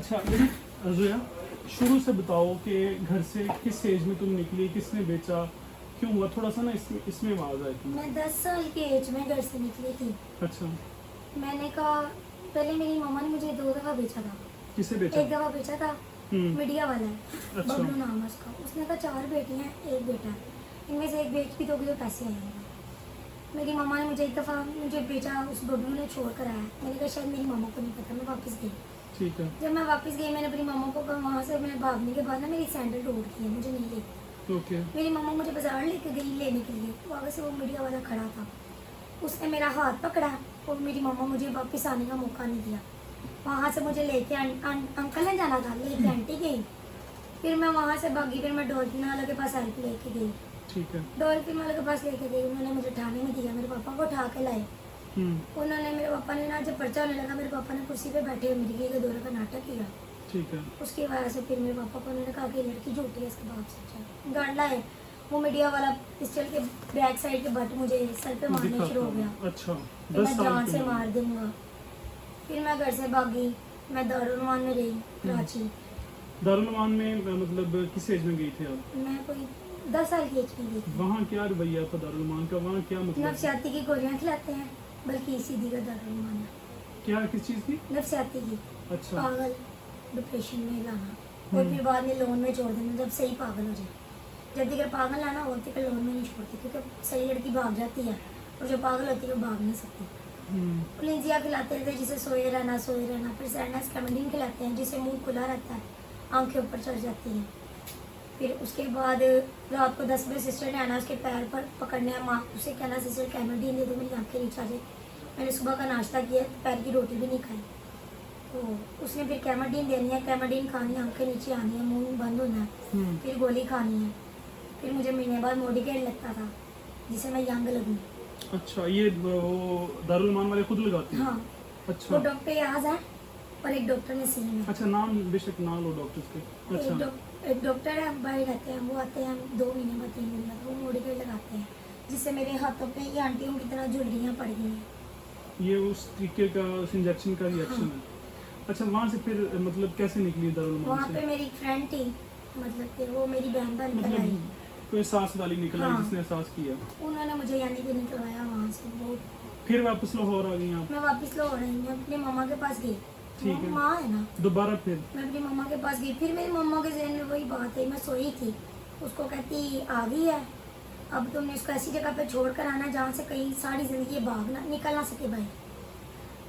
अच्छा लेकिन ज़ोया, शुरू से बताओ कि घर से किस एज में तुम निकली, किसने बेचा, क्यों हुआ? थोड़ा सा ना इसमें आवाज़ आई थी। मैं 10 साल की एज में घर से निकली थी। अच्छा, मैंने कहा, पहले मेरी मम्मा ने मुझे 2 दफ़ा बेचा था। किसे बेचा? एक दफ़ा बेचा था, मीडिया वाला है, अच्छा। बबलू नाम है उसका। उसने कहा 4 बेटी हैं, 1 बेटा है, इनमें से एक बेच भी दोगे तो पैसे आएंगे। मेरी मम्मा ने मुझे एक दफ़ा मुझे बेचा, उस बबलू ने छोड़ कर आया। मैंने कहा शायद मेरी मम्मा को नहीं पता, मैं वापस गई। ठीक है। जब मैं वापस गई, मैंने अपनी मम्मा को कहा, वहाँ से मैं भागने के बाद ना मेरी सैंडल टूट गई है, मुझे नहीं लेती। ओके। मेरी मम्मा मुझे बाजार लेके गई लेने के लिए, वहाँ से वो मीडिया वाला खड़ा था, उसने मेरा हाथ पकड़ा और मेरी मम्मा मुझे वापस आने का मौका नहीं दिया। वहाँ से मुझे लेके अंकल ने जाना था, लेके आंटी गई। फिर मैं वहाँ से भागी, फिर मैं डॉल्फिन वाले के पास हेल्प लेके गई। ठीक है। डॉल्फिन वाले के पास लेके गई, उन्होंने मुझे ठाणे में दिया, मेरे पापा को उठा के लाए। उन्होंने, मेरे पापा ने ना, जब पर्चा होने लगा, मेरे पापा ने कुर्सी पे बैठे मिर्गी के दौरे का नाटक किया। ठीक है। उसकी वजह से फिर मेरे पापा को उन्होंने कहा कि लड़की झूठी है, इसके बाप से गाड़ लाए। वो मीडिया वाला पिस्टल के बैक साइड के बट मुझे सर पे मारने शुरू हो गया। अच्छा, फिर मैं जान से मार दूंगा। फिर मैं घर से भागी, मैं दारुल में रही, कराची। दारुल उलूम में मतलब किस एज में गई थी आप? मैं कोई 10 साल की एज में गई थी। वहाँ क्या रवैया था दारुल उलूम का? वहाँ क्या मतलब? नफसियाती की गोलियां खिलाते हैं, बल्कि सीधी का दारुल है। क्या, किस चीज़ की? नफसियाती की। अच्छा। पागल, डिप्रेशन में लाना और फिर बाद में लोन में छोड़ देना, जब सही पागल हो जाए। जब तक पागल लाना होती है लोन में नहीं छोड़ती, क्योंकि सही लड़की भाग जाती है और जो पागल होती है वो भाग नहीं सकती। पुलिंजिया खिलाते थे जिसे सोए रहना। फिर सैडनेस कैमेडीन खिलाते हैं जिसे मुंह खुला रहता है, आंखें ऊपर चढ़ जाती हैं। फिर उसके बाद रात को 10 बजे सिस्टर ने आना, उसके पैर पर पकड़ने, माँ उसे कहना सिस्टर कैमेडीन दे दो, मेरी आंखें नीचे आ जाए। मैंने सुबह का नाश्ता किया, पैर की रोटी भी नहीं खाई। तो उसने फिर कैमेडीन देनी है, कैमेडीन खानी है, आंखें नीचे आनी है, मुंह बंद होना है, फिर गोली खानी है। फिर मुझे महीने बाद मोडिकेट लगता था जिसे मैं यंग लगूँ। अच्छा, ये वो दारुल उलूम वाले खुद लगाते हैं? हाँ। अच्छा। वो डॉक्टर याज है और एक डॉक्टर नसीम है। अच्छा, नाम बेशक ना लो डॉक्टर्स के। अच्छा। एक डॉक्टर है, भाई रहते हैं, वो आते हैं 2 महीने में 3 महीने में, वो मोडिकेट लगाते हैं, जिससे मेरे हाथों पे ये आंटियों की तरह झुर्रियाँ पड़ गई हैं। ये उस तरीके का, उस इंजेक्शन का रिएक्शन हाँ। है। अच्छा, वहाँ से फिर मतलब कैसे निकली दारुल उलूम वहाँ से? पे मेरी फ्रेंड थी, मतलब कि वो मेरी बहन बन कर आई। मतलब कोई एहसास वाली निकल आई हाँ। जिसने एहसास किया? उन्होंने मुझे यानी कि निकलवाया वहाँ से। वो फिर वापस लाहौर आ गई आप? मैं वापस लाहौर आई, मैं अपनी मम्मा के पास गई। ठीक है। माँ है ना, दोबारा फिर? मैं अपनी मम्मा के पास गई। फिर मेरी मम्मा के जहन में वही बात है, मैं सोई थी, उसको कहती आ गई है, अब तुमने उसको ऐसी जगह पे छोड़ कर आना जहाँ से कहीं सारी ज़िंदगी भाग ना निकल ना सके भाई।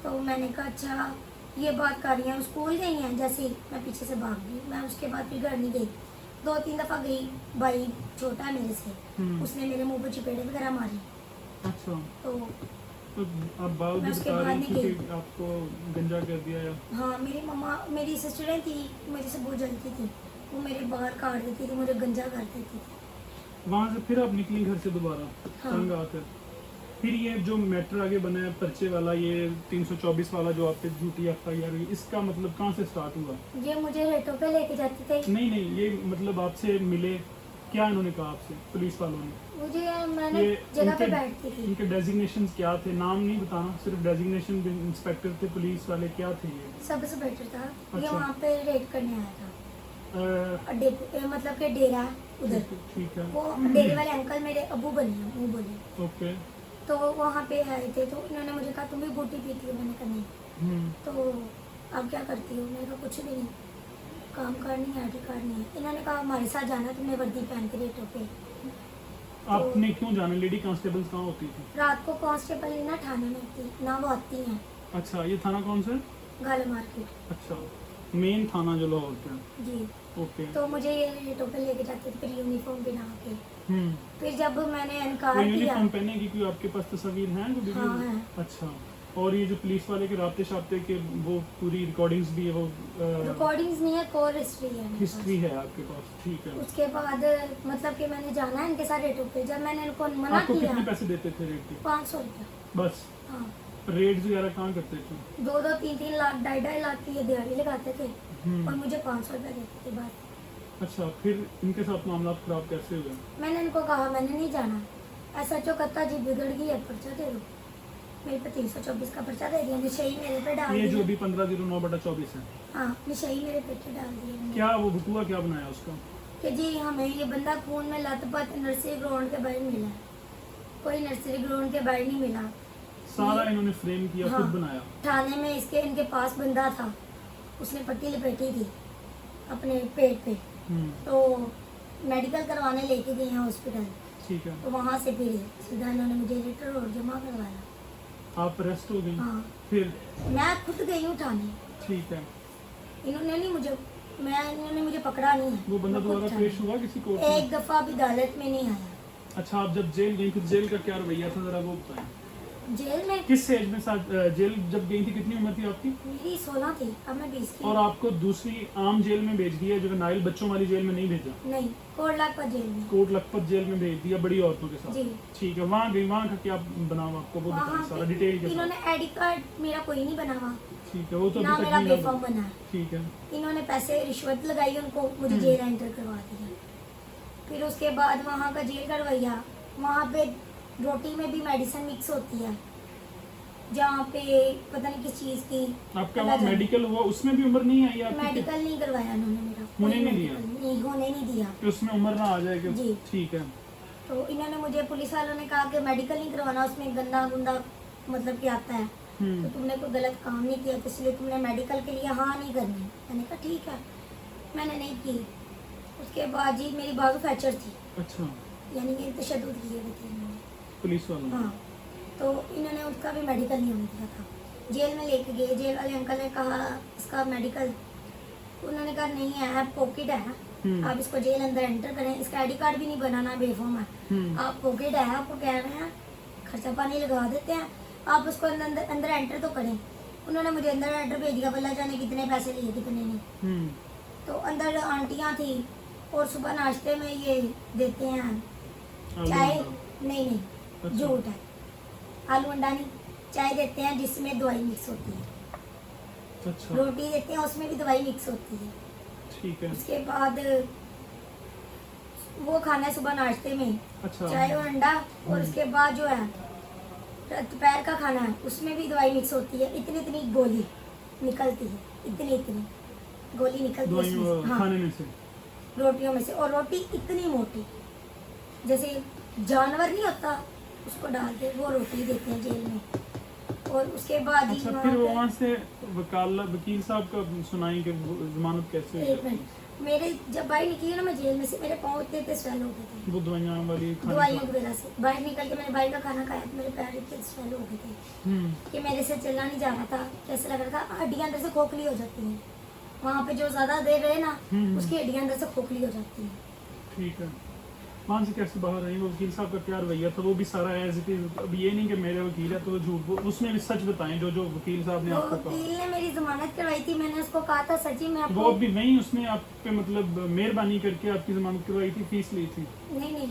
तो मैंने कहा अच्छा ये बात कर रही हैं, स्कूल गई हैं। जैसे ही मैं पीछे से भाग गई, मैं उसके बाद फिर घर नहीं गई। 2-3 दफ़ा गई, भाई छोटा है मेरे से, उसने मेरे मुंह पर चपेड़े वगैरह मारी। अच्छा, तो अब बात मैं भी उसके बता बाद रही नहीं थी गई। कि आपको गंजा कर दिया या? हाँ, मेरी मम्मा, मेरी सिस्टरें थी, मेरे से बहुत जलती थी, वो मेरे बाल काट देती थी, मुझे गंजा कर देती थी। वहाँ से फिर आप निकली घर से दोबारा? हाँ। तंग आकर फिर ये जो मैटर आगे बना है पर्चे वाला, ये 324 वाला जो आप पे झूठी FIR हुई, इसका मतलब कहाँ से स्टार्ट हुआ? ये मुझे रेटों पे लेके जाते थे। नहीं, ये मतलब आपसे मिले, क्या इन्होंने कहा आपसे पुलिस वालों ने? मुझे मैंने जगह पे बैठती थी। इनके डेजिग्नेशन क्या थे? नाम नहीं बताना, सिर्फ डेजिग्नेशन। इंस्पेक्टर थे, पुलिस वाले क्या थे ये? सब इंस्पेक्टर था। ये अच्छा। वहाँ पे रेड करने आया था, अड्डे मतलब के डेरा है उधर। ठीक है। वो डेरे वाले अंकल मेरे अबू बने, वो बोले। ओके। तो वहाँ पे आए थे, तो उन्होंने मुझे कहा तुम भी बूटी पीती हो? मैंने कहा नहीं। तो अब क्या करती हो? मैंने कहा कुछ भी नहीं, काम करनी है, ID कार्ड नहीं है। इन्होंने कहा हमारे साथ जाना, तुमने वर्दी पहन के रेटों पे। आपने क्यों जाना? लेडी कांस्टेबल्स कहाँ होती थी? रात को कांस्टेबल ना थाने में होती, ना वो आती हैं। अच्छा, ये थाना कौन सा है? गाले मार्केट। अच्छा, मेन थाना जो लाहौर का है। जी। ओके। तो मुझे ये रेटों पे लेके जाते थे, फिर यूनिफॉर्म पहना के। फिर जब मैंने इनकार कोई किया। यूनिफॉर्म पहने की कोई आपके पास तस्वीर है? जो वीडियो? हाँ है। अच्छा, और ये जो पुलिस वाले के राब्ते शाब्ते के वो पूरी रिकॉर्डिंग्स भी है? वो रिकॉर्डिंग्स नहीं है, कोर हिस्ट्री है मेरे हिस्ट्री है आपके पास? ठीक है। पास। उसके बाद मतलब कि मैंने जाना है इनके साथ रेटों पे। जब मैंने इनको मना आपको किया, कितने पैसे देते थे रेट के? 500 रुपया। बस? हाँ। रेट्स वगैरह कहाँ करते थे? 2-2, 3-3 लाख, 2.5 लाख की ये दिहाड़ी लगाते थे और मुझे 500 रुपया देते थे बस। अच्छा, फिर इनके साथ मामला खराब कैसे हुए? मैंने इनको कहा मैंने नहीं जाना, SHO कहता जी बिगड़ गई है, पर्चा दे दो। मेरे पे 324 का पर्चा दे दिया, नशे मेरे पे डाल ये जो दिया। अभी 1509/24 है, हाँ, नशे मेरे पे डाल दिया। क्या वो बटुआ क्या बनाया उसका? कि जी हमें ये बंदा खून में लथपथ नर्सरी ग्राउंड के बाहर मिला है, कोई नर्सरी ग्राउंड के बाहर नहीं मिला। सारा ये- इन्होंने फ्रेम किया, हाँ, खुद बनाया। थाने में इनके पास बंदा था, उसने पट्टी लपेटी थी अपने पेट पे, हम्म, तो मेडिकल करवाने लेके गए हैं हॉस्पिटल, ठीक है। तो वहाँ से फिर सीधा इन्होंने मुझे लेटर और जमा करवाया। आप अरेस्ट हो गई? हाँ, फिर? मैं खुद गई हूँ थाने, ठीक है। इन्होंने नहीं मुझे इन्होंने मुझे पकड़ा नहीं है। वो बंदा मैं खुद दोबारा थाने- पेश हुआ किसी कोर्ट एक में? दफा भी अदालत में नहीं आया। अच्छा, आप जब जेल गई, फिर जेल का क्या रवैया था, जरा वो बताएं। जेल में किस एज में साथ जेल जब गई थी, कितनी उम्र थी आपकी? मेरी 16 थी, अब मैं 20 की। और आपको दूसरी आम जेल में भेज दिया, जो नाइल बच्चों वाली जेल में नहीं भेजा? नहीं, कोट लाखपत जेल में। कोट लखपत जेल में भेज दिया, बड़ी औरतों के साथ। जी। ठीक है, वहाँ गई, वहाँ का क्या बनाओ आपको वो वहाँ बताएं सारा पे डिटेल के इन्होंने साथ। आईडी कार्ड मेरा कोई नहीं बना हुआ, ठीक है, वो तो ना अभी मेरा तक नहीं बेफॉर्म लगा। बना है। ठीक है। इन्होंने पैसे रिश्वत लगाई, उनको मुझे जेल एंटर करवा दिया। फिर उसके बाद वहाँ का जेल का रवैया, वहाँ पे रोटी में भी मेडिसिन मिक्स होती है, जहाँ पे पता नहीं किस चीज़ की। आपका वहाँ मेडिकल हुआ, उसमें भी उम्र नहीं आई आपकी? मेडिकल नहीं करवाया उन्होंने मेरा, होने कोई नहीं दिया? medical नहीं होने नहीं दिया। कि उसमें उम्र ना आ जाए कि? जी। ठीक है। तो इन्होंने मुझे, पुलिस वालों ने कहा कि मेडिकल नहीं करवाना, उसमें गंदा गुंदा मतलब कि आता है, तो तुमने कोई गलत काम नहीं किया, तो इसलिए तुमने मेडिकल के लिए हाँ नहीं करनी। मैंने कहा ठीक है, मैंने नहीं की। उसके बाद जी मेरी बाजू फ्रैक्चर थी, अच्छा, यानी कि तशद्दुद किए हुए थे इन्होंने। पुलिस वालों ने? हाँ, तो इन्होंने उसका भी मेडिकल नहीं होने दिया था। जेल में लेके गए, जेल वाले अंकल ने कहा इसका मेडिकल, उन्होंने कहा नहीं है, पॉकेट है, आप इसको जेल अंदर एंटर करें, इसका आईडी कार्ड भी नहीं बनाना, बेफॉर्म है, आप पॉकेट है, आपको कह रहे हैं खर्चा पानी लगा देते हैं, आप उसको अंदर एंटर तो करें। उन्होंने मुझे अंदर एंटर भेज दिया, बल्ला जाने कितने पैसे लिए कितने नहीं। तो अंदर आंटियां थी, और सुबह नाश्ते में ये देते हैं चाय, नहीं अच्छा। झूठ है, आलू अंडा नहीं, चाय देते हैं जिसमें दवाई मिक्स होती है, अच्छा, रोटी देते हैं उसमें भी दवाई मिक्स होती है। ठीक है। उसके बाद वो खाना है सुबह नाश्ते में, अच्छा, चाय और अंडा, और उसके बाद जो है दोपहर का खाना है, उसमें भी दवाई मिक्स होती है। इतनी इतनी गोली निकलती है, इतनी इतनी गोली निकलती है दवाई इसमें से। हाँ, खाने में से? रोटियों में से, और रोटी इतनी मोटी, जैसे जानवर नहीं होता उसको डालते, वो रोटी देते हैं जेल में। और उसके बाद ही अच्छा, फिर वो वहाँ से वकील साहब का सुनाई कि जमानत कैसे हुई एक आपकी? मिनट, मेरे जब बाहर निकली ना मैं जेल में से, मेरे पाँव इतने इतने स्वेल हो गए थे वो दवाइयाँ वाली खाने दवाइयों का? की वजह से। बाहर निकल के मैंने बाहर का खाना खाया तो मेरे पैर इतने स्वेल हो गए थे कि मेरे से चलना नहीं जा रहा था, कैसे लग रहा था, हड्डियाँ अंदर से खोखली हो जाती हैं। वहाँ पे जो ज्यादा देर रहे ना, उसकी हड्डियाँ अंदर से खोखली हो जाती हैं। ठीक है। वहाँ से कैसे बाहर आई? वो वकील साहब का क्या रवैया था? वो भी सारा एज इट इज, अब ये नहीं कि मेरे वकील है तो झूठ, वो उसमें भी सच बताएं जो जो वकील साहब ने वो आपको कहा। वकील ने मेरी जमानत करवाई थी, मैंने उसको कहा था सची मैं वो आपको, भी नहीं, उसने आप पे मतलब मेहरबानी करके आपकी जमानत करवाई थी, फीस ली थी? नहीं,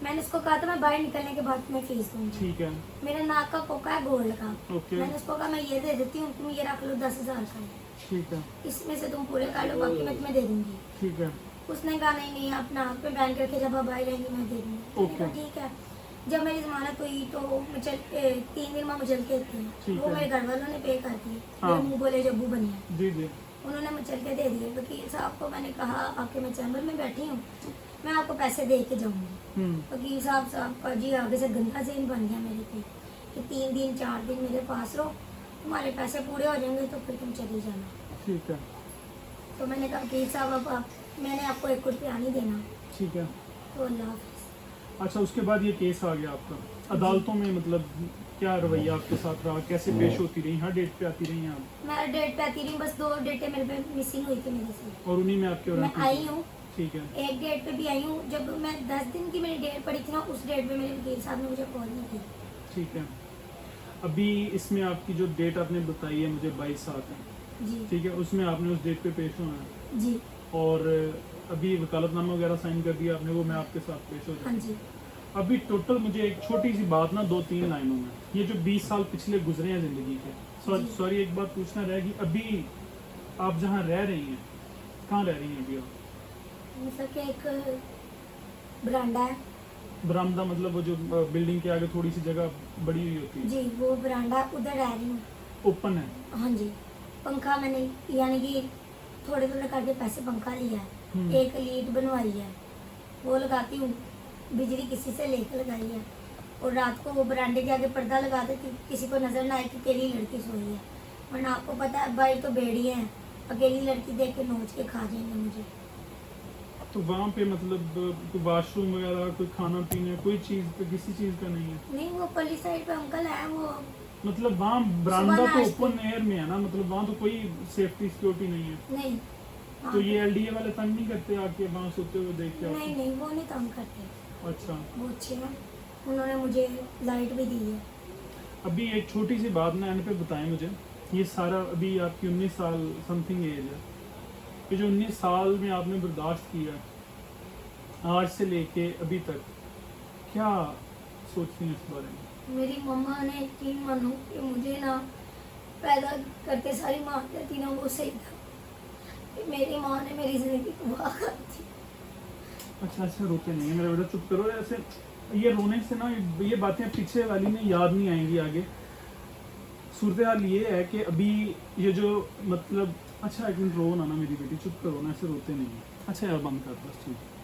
मैंने उसको कहा था मैं बाहर निकलने के बाद मैं फीस दूंगी। ठीक है, मेरे नाक का कोका है गोल्ड का, ओके, मैंने उसको कहा मैं ये दे देती हूँ, तुम ये रख लो 10,000 का है, ठीक है, इसमें से तुम पूरे कर लो, बाकी मैं तुम्हें दे दूंगी। ठीक है, उसने कहा नहीं आप नाक पे बैंड करके जब आप बाहर रहेंगे मैं दे दूंगी। मैंने कहा ठीक है। जब मेरी जमानत हुई तो 3 दिन में मुचल के ठीक थे, वो है। मेरे घर वालों ने पे कर दिए, हाँ। मेरे मुँह बोले जब्बू बनिया, जी जी, उन्होंने मुचल के दे दिए। वकील साहब को मैंने कहा आपके मैं चैम्बर में बैठी हूँ, मैं आपको पैसे दे के जाऊँगी। वकील साहब का जी आगे से गंदा सीन बन गया मेरे पे कि 3 दिन 4 दिन मेरे पास रहो, तुम्हारे पैसे पूरे हो जाएंगे तो फिर तुम चली जाना। ठीक है, तो मैंने कहा वकील साहब अब मैंने आपको 1 रुपया नहीं देना, ठीक है। तो अल्लाह हाफिज़। अच्छा, उसके बाद ये केस आ गया आपका अदालतों में, मतलब क्या रवैया आपके साथ रहा, कैसे पेश होती रही, हर डेट पे आती रही हैं आप? मैं डेट पे आती रही हूँ, बस 2 डेटें मेरे पे मिसिंग हुई थी मेरे से, और उन्हीं में आपके मैं रहती आई थी? हूँ। ठीक है, एक डेट पे भी आई हूँ, जब मैं 10 दिन की मेरी डेट पड़ी थी ना, उस डेट पे मेरे वकील साहब ने मुझे कॉल नहीं की। ठीक है। अभी इसमें आपकी जो डेट आपने बताई है मुझे 22/7 है, जी ठीक है, उसमें आपने उस डेट पे पेश होना है, जी और अभी वकालतनामा वगैरह साइन कर दिया आपने, वो मैं आपके साथ पेश हो हाँ जाऊँ। जी। अभी टोटल मुझे एक छोटी सी बात ना 2-3 लाइनों में, ये जो 20 साल पिछले गुजरे हैं ज़िंदगी के, जी। सॉरी एक बात पूछना रहेगी, अभी आप जहाँ रह रही हैं, कहाँ रह रही हैं अभी आप? मतलब कि एक बरांडा है, बरामदा मतलब वो जो बिल्डिंग के आगे थोड़ी सी जगह बड़ी हुई होती है, जी वो बरांडा उधर रह रही हूँ। ओपन है। हाँ जी, पंखा मैंने यानी कि थोड़े थोड़े करके पैसे पंखा लिया है, एक लीड बनवाई है, वो लगाती हूँ, बिजली किसी से लेकर लगाई है, और रात को वो बरांडे के आगे पर्दा लगा देती, किसी को नजर ना आए कि अकेली लड़की सोई है, वरना आपको पता है भाई तो भेड़िए हैं, अकेली लड़की देख के नोच के खा जाएंगे मुझे। तो वहाँ पे मतलब कोई वॉशरूम वगैरह, कोई खाना पीने, कोई चीज़ पे किसी चीज़ का नहीं है? नहीं वो पल्ली साइड पे अंकल है, वो मतलब वहाँ बरामदा सुबह तो नाश्ते- ओपन एयर में है ना, मतलब वहाँ तो कोई सेफ्टी सिक्योरिटी नहीं है। नहीं तो ये एलडीए वाले तंग नहीं करते आके वहाँ सोते हुए देख के नहीं आपको? नहीं वो नहीं तंग करते, अच्छा। वो अच्छे हैं, उन्होंने मुझे लाइट भी दी है। अभी एक छोटी सी बात ना एंड पे बताएं मुझे, ये सारा अभी आपकी 19 साल समथिंग एज है, ये जो 19 साल में आपने बर्दाश्त किया है, आज से लेके अभी तक, क्या सोचती हैं इस बारे में? मेरी मम्मा ने यकीन मानो कि मुझे ना पैदा करते सारी माँ कहती ना वो सही था, कि मेरी माँ ने मेरी जिंदगी तबाह कर दी। अच्छा अच्छा, रोते नहीं है मेरा बेटा, चुप करो। ऐसे ये रोने से ना ये बातें पीछे वाली में याद नहीं आएंगी आगे। सूरत हाल ये है कि अभी ये जो मतलब, अच्छा एक मिनट रो ना मेरी बेटी, चुप करो ना, ऐसे रोते नहीं है। अच्छा यार बंद कर बस, ठीक है।